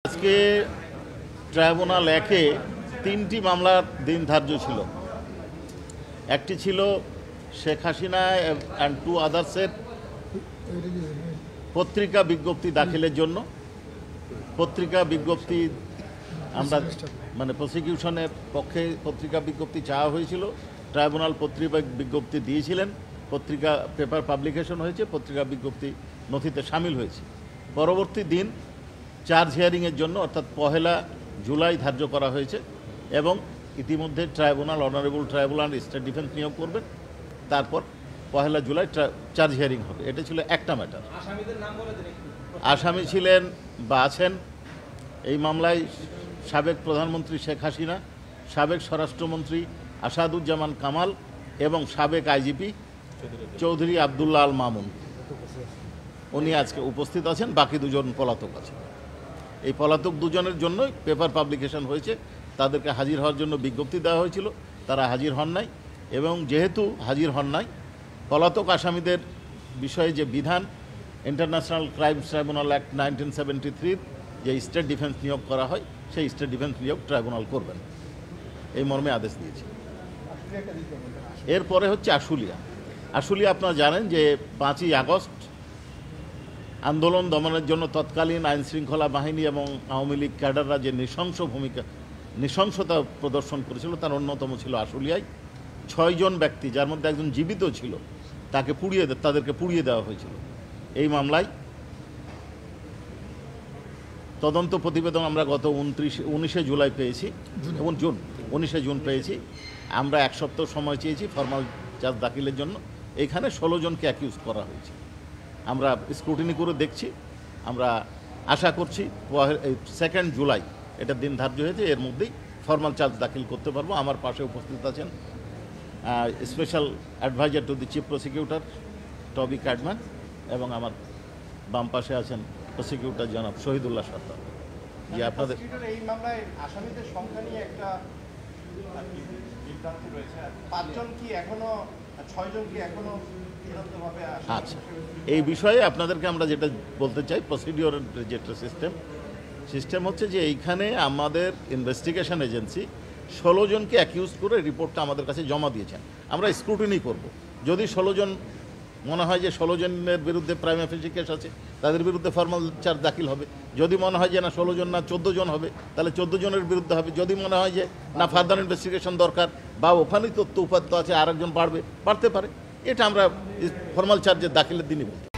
আজকে ট্রাইব্যুনাল একে 3টি মামলার দিন ধার্য ছিল। একটি ছিল শেখ হাসিনা অ্যান্ড 2 আদার্সের পত্রিকা বিজ্ঞপ্তি দাখিলের জন্য। পত্রিকা বিজ্ঞপ্তি আমরা প্রসিকিউশনের পক্ষে পত্রিকা বিজ্ঞপ্তি চাওয়া হয়েছিল। ট্রাইব্যুনাল পত্রিকা বিজ্ঞপ্তি দিয়েছিলেন, পত্রিকা পেপার পাবলিকেশন হয়েছে, পত্রিকা বিজ্ঞপ্তি নথিতে সামিল হয়েছে। পরবর্তী দিন চার্জ হিয়ারিংয়ের জন্য অর্থাৎ 1 জুলাই ধার্য করা হয়েছে এবং ইতিমধ্যে tribunal honourable tribunal state defence নিয়োগ করবেন। তারপর 1 জুলাই চার্জ হিয়ারিং হবে। এটা ছিল একটা ম্যাটার। আসামি ছিলেন বা আছেন এই মামলায় সাবেক প্রধানমন্ত্রী শেখ হাসিনা, সাবেক স্বরাষ্ট্রমন্ত্রী আসাদুজ্জামান কামাল এবং সাবেক আইজিপি চৌধুরী আবদুল্লাহ আল মামুন। উনি আজকে উপস্থিত আছেন, বাকি দুজন পলাতক আছেন। এই পলাতক দুজনের জন্যই পেপার পাবলিকেশন হয়েছে। তাদেরকে হাজির হওয়ার জন্য বিজ্ঞপ্তি দেওয়া হয়েছিল, তারা হাজির হন নাই। এবং যেহেতু হাজির হন নাই, পলাতক আসামিদের বিষয়ে যে বিধান ইন্টারন্যাশনাল ক্রাইমস ট্রাইব্যুনাল অ্যাক্ট 1973 যে স্টেট ডিফেন্স নিয়োগ করা হয়, সেই স্টেট ডিফেন্স নিয়োগ ট্রাইব্যুনাল করবেন, এই মর্মে আদেশ দিয়েছে। এরপরে হচ্ছে আশুলিয়া। আশুলিয়া আপনারা জানেন যে 5ই আগস্ট আন্দোলন দমনের জন্য তৎকালীন আইনশৃঙ্খলা বাহিনী এবং আওয়ামী লীগ ক্যাডাররা যে নৃশংসতা প্রদর্শন করেছিল, তার অন্যতম ছিল আশুলিয়ায় 6 জন ব্যক্তি, যার মধ্যে একজন জীবিত ছিল, তাদেরকে পুড়িয়ে দেওয়া হয়েছিল। এই মামলায় তদন্ত প্রতিবেদন আমরা গত 19 জুলাই পেয়েছি এবং 19 জুন পেয়েছি। আমরা 1 সপ্তাহ সময় চেয়েছি ফরমাল চার্জ দাখিলের জন্য। এখানে 16 জনকে অ্যাকিউজ করা হয়েছে। আমরা স্ক্রুটিনি করে দেখছি। আমরা আশা করছি 2 জুলাই এটা দিন ধার্য হয়েছে, এর মধ্যেই ফরমাল চার্জ দাখিল করতে পারবো। আমার পাশে উপস্থিত আছেন special adviser to the chief prosecutor Toby Cadman এবং আমার বাম পাশে আছেন প্রসিকিউটর জনাব শহীদুল্লাহ সরকার। যে আপনাদের এই মামলায় আসামিদের সংখ্যা নিয়ে একটা বিভ্রান্তি রয়েছে। 5 জন কি এখনো, 6 জন কি এখনো চূড়ান্তভাবে? আচ্ছা, এই বিষয়ে আপনাদেরকে আমরা যেটা বলতে চাই, প্রসিডিওরের যেটা সিস্টেম হচ্ছে যে এইখানে আমাদের ইনভেস্টিগেশন এজেন্সি 16 জনকে অ্যাকিউজ করে রিপোর্টটা আমাদের কাছে জমা দিয়েছেন। আমরা স্ক্রুটিনি করব। যদি 16 জন মনে হয় যে 16 জনের বিরুদ্ধে প্রাইমা ফেসি কেস আছে, তাদের বিরুদ্ধে ফরমাল চার্জ দাখিল হবে। যদি মনে হয় যে না 16 জন না 14 জন হবে, তাহলে 14 জনের বিরুদ্ধে হবে। যদি মনে হয় যে না ফার্দার ইনভেস্টিগেশন দরকার বা ওখানেই তথ্য উপাত্ত আছে, আরেকজন বাড়তে পারে, এটা আমরা ফরমাল চার্জের দাখিলের দিনই বলতে